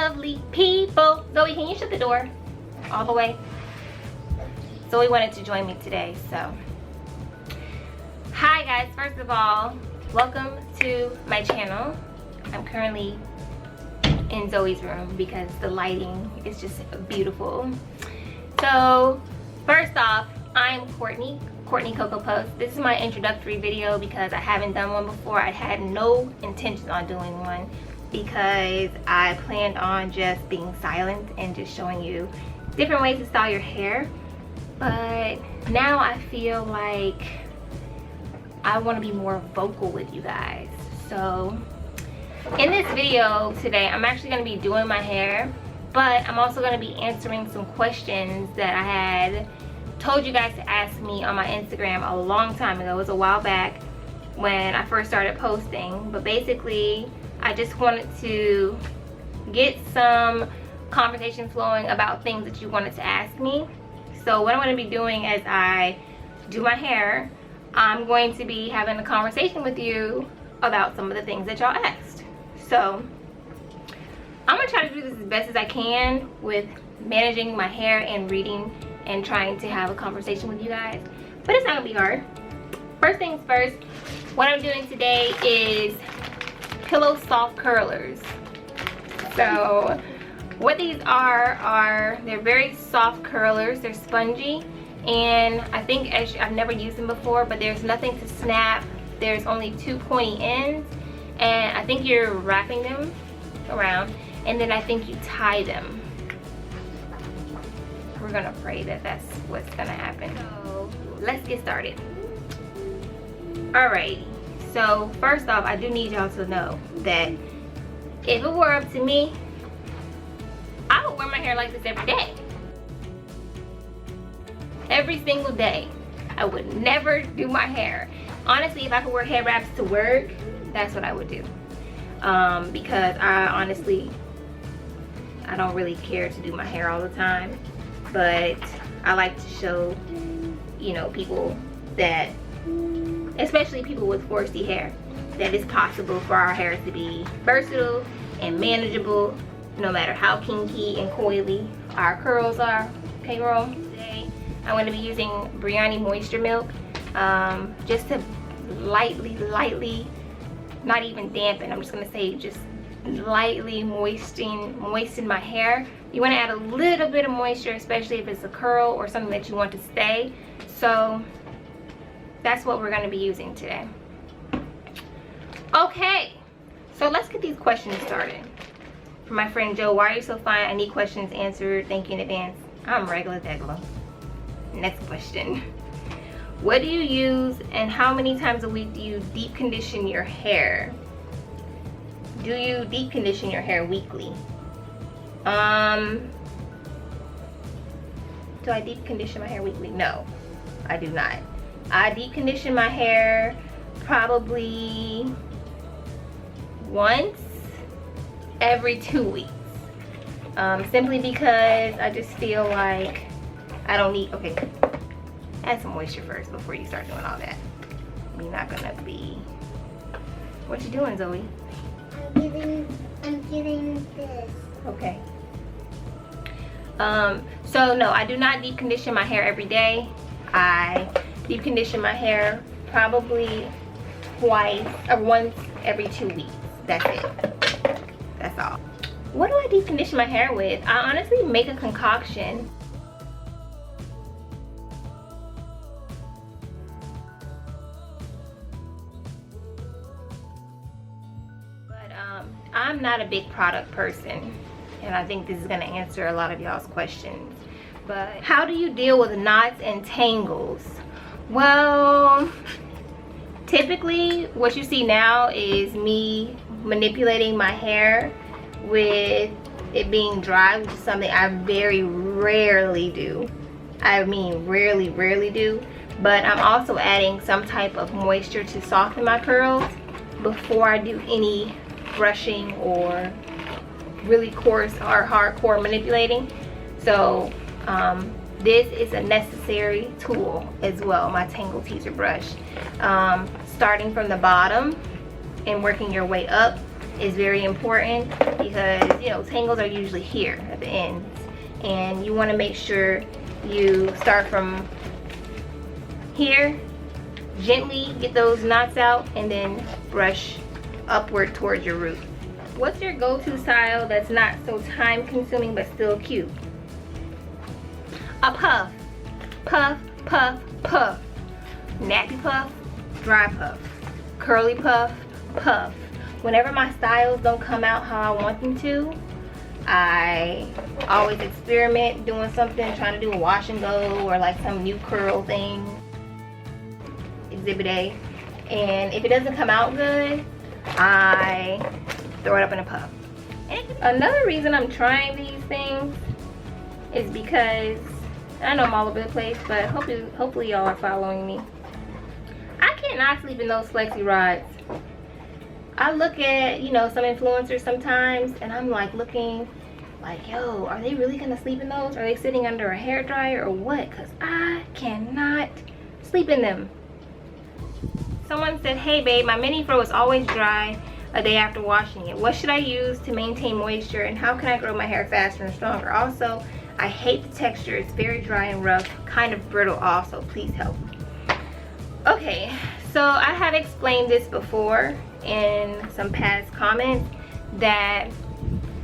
lovely people. Zoe, can you shut the door all the way? Zoe wanted to join me today, so. Hi guys, first of all, welcome to my channel. I'm currently in Zoe's room because the lighting is just beautiful. So, first off, I'm Qourtknee CoCoPuffs. This is my introductory video because I haven't done one before. I had no intention on doing one because I planned on just being silent and just showing you different ways to style your hair. But now I feel like I want to be more vocal with you guys. So in this video today, I'm actually going to be doing my hair, but I'm also going to be answering some questions that I had told you guys to ask me on my Instagram a long time ago. It was a while back when I first started posting, but basically I just wanted to get some conversation flowing about things that you wanted to ask me. So what I'm going to be doing as I do my hair, I'm going to be having a conversation with you about some of the things that y'all asked. So I'm going to try to do this as best as I can with managing my hair and reading and trying to have a conversation with you guys, but it's not gonna be hard. First things first, what I'm doing today is pillow soft curlers. So what these are they're very soft curlers. They're spongy, and I think I've never used them before, but there's nothing to snap. There's only two pointy ends, and I think you're wrapping them around, and then I think you tie them. We're gonna pray that that's what's gonna happen. So let's get started. Alrighty, so first off, I do need y'all to know that if it were up to me, I would wear my hair like this every day. Every single day. I would never do my hair. Honestly, if I could wear hair wraps to work, that's what I would do. Because I don't really care to do my hair all the time. But I like to show, you know, people that, especially people with 4C hair, that it's possible for our hair to be versatile and manageable no matter how kinky and coily our curls are. Okay, girl? Today I'm going to be using Biryani Moisture Milk just to lightly, not even dampen, I'm just going to say just lightly moisten my hair. You want to add a little bit of moisture, especially if it's a curl or something that you want to stay. So that's what we're going to be using today. Okay, so let's get these questions started. For my friend Joe, why are you so fine? I need questions answered. Thank you in advance. I'm regular degular. Next question. What do you use and how many times a week do you deep condition your hair? Do you deep condition your hair weekly? Do I deep condition my hair weekly? No, I do not. I deep condition my hair probably once every 2 weeks. Simply because I just feel like I don't need, okay, add some moisture first before you start doing all that. You're not gonna be, what you doing, Zoe? I'm getting this. Okay. So no, I do not deep condition my hair every day. I deep condition my hair probably twice or once every 2 weeks. That's it. That's all. What do I deep condition my hair with? I honestly make a concoction. I'm not a big product person, and I think this is going to answer a lot of y'all's questions. But how do you deal with knots and tangles? Well, typically what you see now is me manipulating my hair with it being dry, which is something I very rarely do. I mean rarely do. But I'm also adding some type of moisture to soften my curls before I do any brushing or really coarse or hardcore manipulating. So this is a necessary tool as well, my Tangle Teaser brush. Starting from the bottom and working your way up is very important because, you know, tangles are usually here at the ends, and you want to make sure you start from here, gently get those knots out, and then brush upward towards your root. What's your go-to style that's not so time consuming but still cute? A puff. Puff, puff, puff. Nappy puff, dry puff. Curly puff, puff. Whenever my styles don't come out how I want them to, I always experiment doing something, trying to do a wash and go or like some new curl thing. Exhibit A. And if it doesn't come out good, I throw it up in a puff. And another reason I'm trying these things is because I know I'm all over the place, but hopefully y'all are following me. I cannot sleep in those flexi rods. I look at, you know, some influencers sometimes, and I'm like looking like, yo, are they really gonna sleep in those? Are they sitting under a hair dryer or what? Because I cannot sleep in them. Someone said, hey babe, my mini fro is always dry a day after washing it. What should I use to maintain moisture, and how can I grow my hair faster and stronger? Also, I hate the texture. It's very dry and rough, kind of brittle also. Please help. Okay, so I have explained this before in some past comments that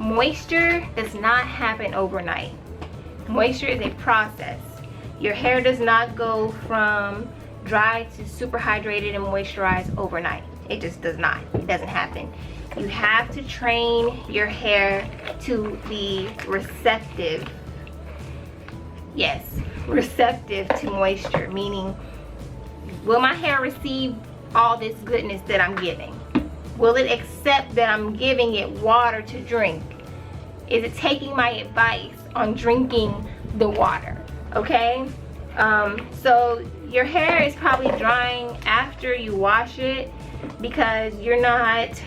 moisture does not happen overnight. Moisture is a process. Your hair does not go from dry to super hydrated and moisturized overnight. It just does not. It doesn't happen. You have to train your hair to be receptive. Yes, receptive to moisture, meaning, will my hair receive all this goodness that I'm giving? Will it accept that I'm giving it water to drink? Is it taking my advice on drinking the water? Okay? So your hair is probably drying after you wash it because you're not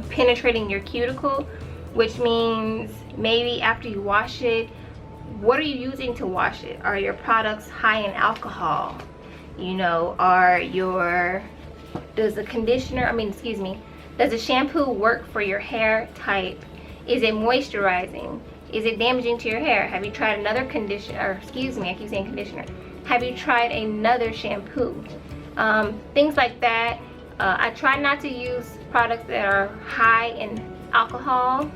penetrating your cuticle, which means maybe after you wash it, what are you using to wash it? Are your products high in alcohol? You know, does the shampoo work for your hair type? Is it moisturizing? Is it damaging to your hair? Have you tried another conditioner, I keep saying conditioner. Have you tried another shampoo? Things like that. I try not to use products that are high in alcohol.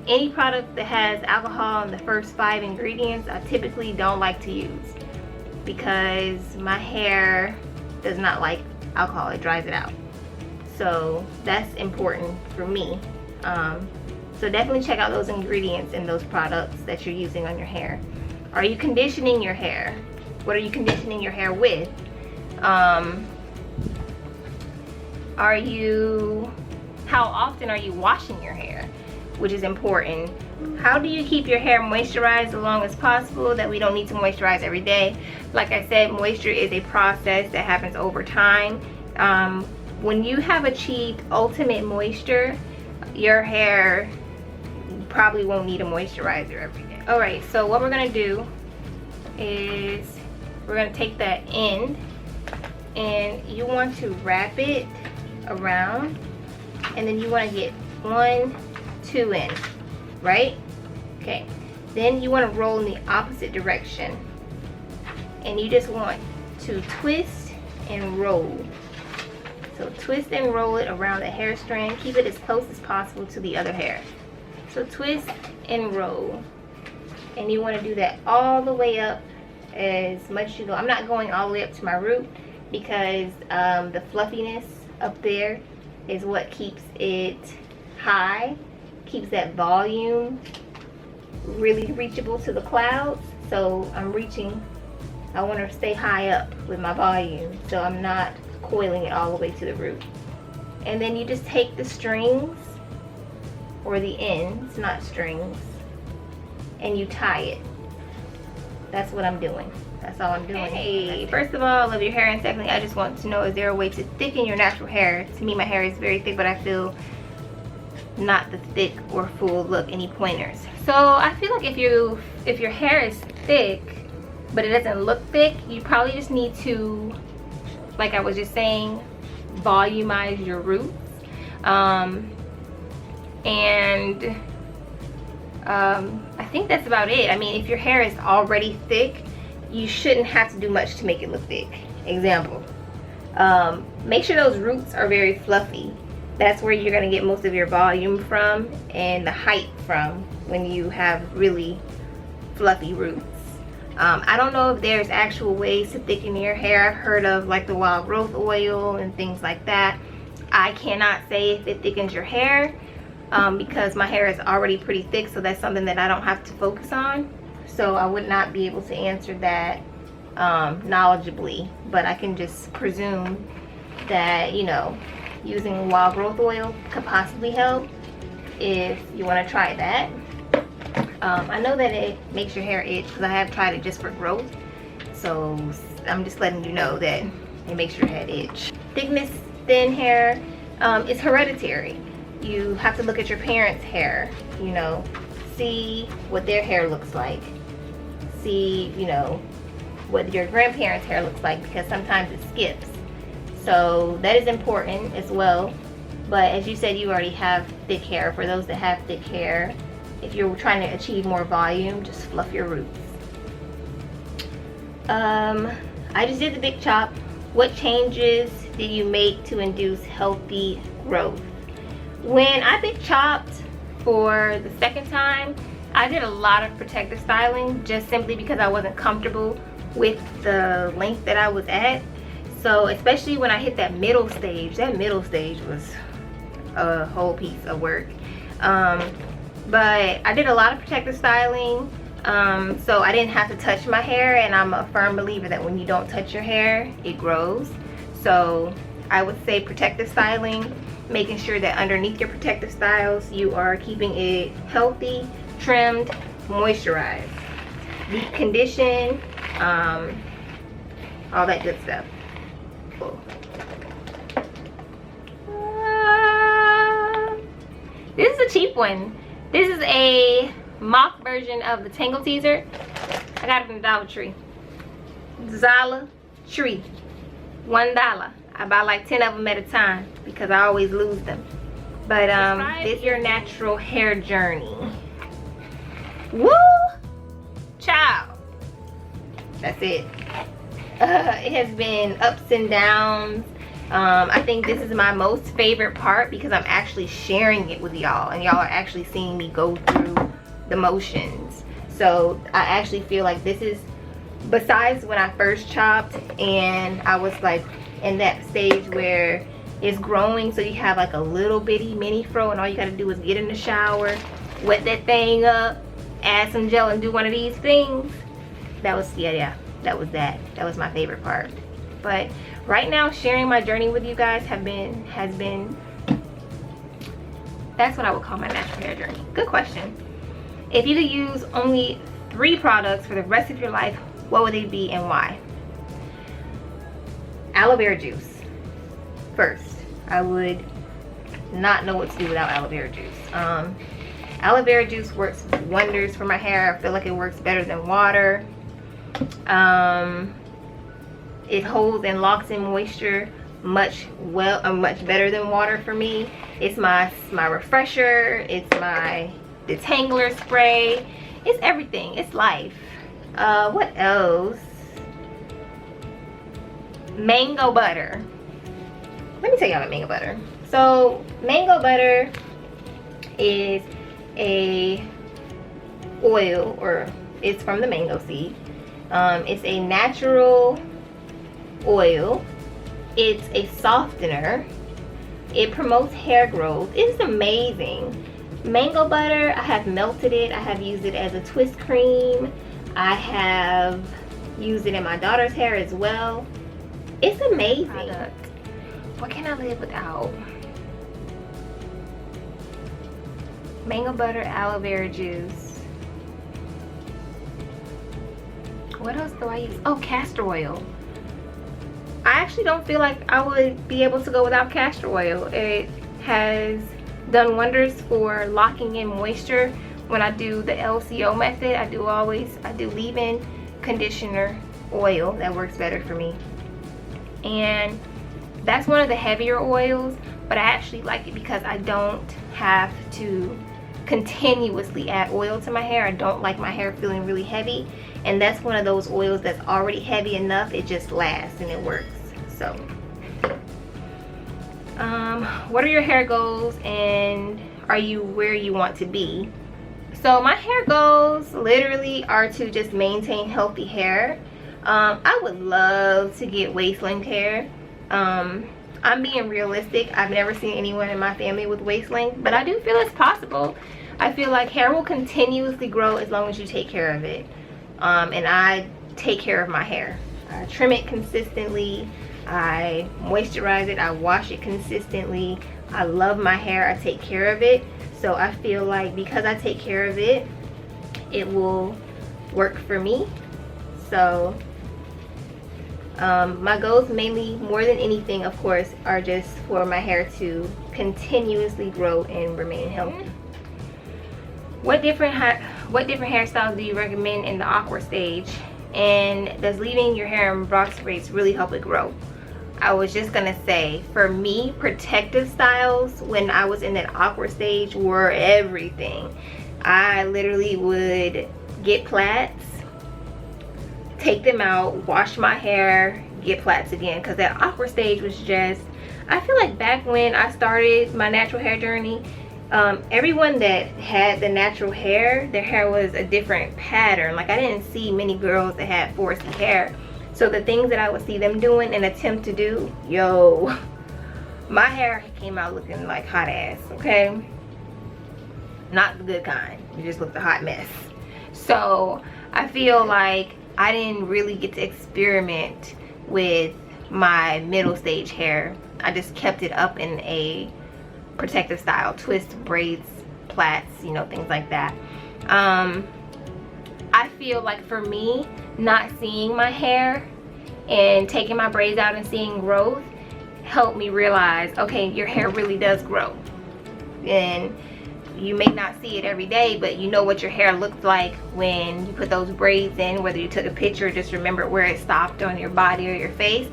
Any product that has alcohol in the first 5 ingredients, I typically don't like to use because my hair does not like alcohol. It dries it out. So that's important for me. So definitely check out those ingredients in those products that you're using on your hair. Are you conditioning your hair? What are you conditioning your hair with? How often are you washing your hair? Which is important. How do you keep your hair moisturized as long as possible that we don't need to moisturize every day? Like I said, moisture is a process that happens over time. When you have achieved ultimate moisture, your hair probably won't need a moisturizer every day. Alright, so what we're going to do is we're going to take that end, and you want to wrap it around, and then you want to get 1, 2 in, right? Okay, then you want to roll in the opposite direction, and you just want to twist and roll. So twist and roll it around the hair strand. Keep it as close as possible to the other hair. So twist and roll, and you want to do that all the way up as much as you go. I'm not going all the way up to my root because the fluffiness up there is what keeps it high, keeps that volume really reachable to the clouds. So I want to stay high up with my volume, so I'm not coiling it all the way to the root. And then you just take the strings, or the ends, not strings, and you tie it. That's what I'm doing. That's all I'm doing. Hey, first of all, I love your hair, and secondly, I just want to know, is there a way to thicken your natural hair? To me, my hair is very thick, but I feel not the thick or full look. Any pointers? So I feel like if your hair is thick but it doesn't look thick, you probably just need to, like I was just saying, volumize your roots. I think that's about it. I mean, if your hair is already thick, you shouldn't have to do much to make it look thick. Example, make sure those roots are very fluffy. That's where you're gonna get most of your volume from and the height from when you have really fluffy roots. I don't know if there's actual ways to thicken your hair. I've heard of like the wild growth oil and things like that. I cannot say if it thickens your hair because my hair is already pretty thick, so that's something that I don't have to focus on. So I would not be able to answer that knowledgeably, but I can just presume that, you know, using wild growth oil could possibly help if you want to try that. I know that it makes your hair itch because I have tried it just for growth, so I'm just letting you know that it makes your head itch. Thickness, thin hair is hereditary. You have to look at your parents' hair, you know, see what their hair looks like, see, you know, what your grandparents' hair looks like, because sometimes it skips. So that is important as well. But as you said, you already have thick hair. For those that have thick hair, if you're trying to achieve more volume, just fluff your roots. I just did the big chop. What changes did you make to induce healthy growth? When I big chopped for the second time, I did a lot of protective styling just simply because I wasn't comfortable with the length that I was at. So especially when I hit that middle stage was a whole piece of work. But I did a lot of protective styling, so I didn't have to touch my hair, and I'm a firm believer that when you don't touch your hair, it grows. So I would say protective styling, making sure that underneath your protective styles, you are keeping it healthy, trimmed, moisturized, deep condition, all that good stuff. This is a cheap one. This is a mock version of the Tangle Teaser. I got it from Dollar Tree. Zala Tree. $1. I buy like 10 of them at a time because I always lose them. But this is your natural hair journey. Woo! Child. That's it. It has been ups and downs. I think this is my most favorite part because I'm actually sharing it with y'all, and y'all are actually seeing me go through the motions. So I actually feel like this is, besides when I first chopped and I was like in that stage where it's growing, so you have like a little bitty mini fro and all you gotta do is get in the shower, wet that thing up, add some gel and do one of these things. That was, yeah, that was my favorite part. But right now, sharing my journey with you guys has been, that's what I would call my natural hair journey. Good question. If you could use only 3 products for the rest of your life, what would they be and why? Aloe vera juice. First, I would not know what to do without aloe vera juice. Aloe vera juice works wonders for my hair. I feel like it works better than water. It holds and locks in moisture much better than water for me. It's my refresher. It's my detangler spray. It's everything. It's life. What else? Mango butter. Let me tell y'all about mango butter. So mango butter is a oil, or it's from the mango seed. It's a natural oil. It's a softener. It promotes hair growth. It's amazing. Mango butter, I have melted it. I have used it as a twist cream. I have used it in my daughter's hair as well. It's amazing. What can I live without? Mango butter, aloe vera juice. What else do I use? Oh, castor oil. I actually don't feel like I would be able to go without castor oil. It has done wonders for locking in moisture. When I do the LCO method, I do leave-in conditioner oil. That works better for me. And that's one of the heavier oils, but I actually like it because I don't have to continuously add oil to my hair. I don't like my hair feeling really heavy, and that's one of those oils that's already heavy enough. It just lasts and it works. So what are your hair goals, and are you where you want to be? So my hair goals literally are to just maintain healthy hair. I would love to get waist length hair. I'm being realistic. I've never seen anyone in my family with waist length, but I do feel it's possible. I feel like hair will continuously grow as long as you take care of it. And I take care of my hair. I trim it consistently. I moisturize it. I wash it consistently. I love my hair. I take care of it. So I feel like because I take care of it, it will work for me. So my goals mainly, more than anything, of course, are just for my hair to continuously grow and remain healthy. What different hairstyles do you recommend in the awkward stage? And does leaving your hair in box braids really help it grow? I was just gonna say, for me, protective styles when I was in that awkward stage were everything. I literally would get plaits, take them out, wash my hair, get plaits again, because that awkward stage was just, I feel like back when I started my natural hair journey, everyone that had the natural hair, their hair was a different pattern. Like I didn't see many girls that had 4C hair. So the things that I would see them doing and attempt to do, yo, my hair came out looking like hot ass, okay? Not the good kind. It just looked a hot mess. So I feel like I didn't really get to experiment with my middle stage hair. I just kept it up in a protective style, twists, braids, plaits, you know, things like that. I feel like for me, not seeing my hair and taking my braids out and seeing growth helped me realize, okay, your hair really does grow. And you may not see it every day, but you know what your hair looks like when you put those braids in, whether you took a picture, just remember where it stopped on your body or your face.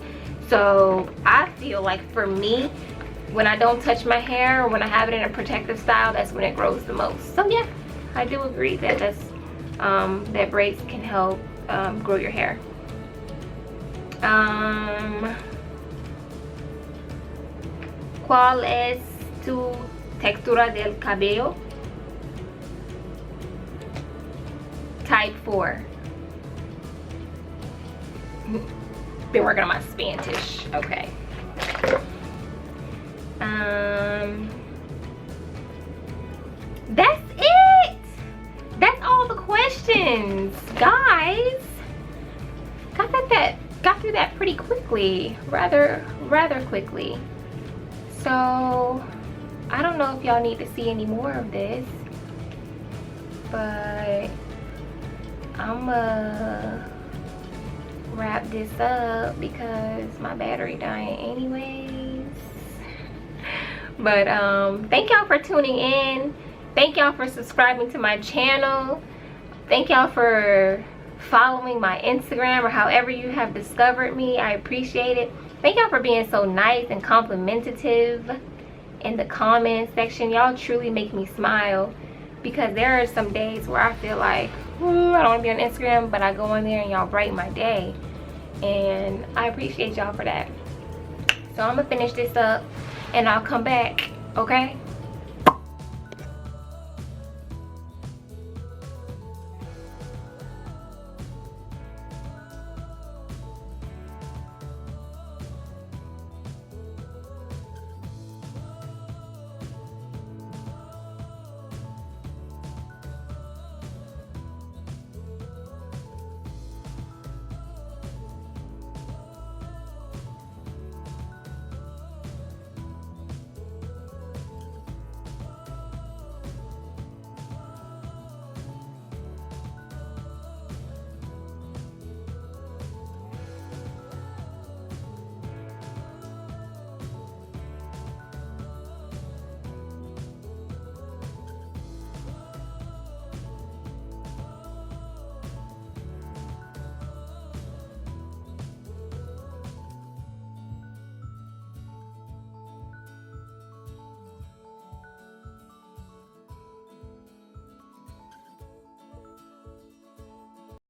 So I feel like for me, when I don't touch my hair or when I have it in a protective style, that's when it grows the most. So yeah, I do agree that that braids can help grow your hair. ¿Cuál es tu textura del cabello? Type 4. Been working on my Spanish. Okay. That's it. That's all the questions, guys. Got through that pretty quickly, rather quickly. So I don't know if y'all need to see any more of this, but I'm gonna wrap this up because my battery dying anyways. But thank y'all for tuning in. Thank y'all for subscribing to my channel. Thank y'all for following my Instagram or however you have discovered me. I appreciate it. Thank y'all for being so nice and complimentative in the comment section. Y'all truly make me smile, because there are some days where I feel like, I don't want to be on Instagram, but I go on there and y'all brighten my day, and I appreciate y'all for that. So I'm gonna finish this up and I'll come back, okay?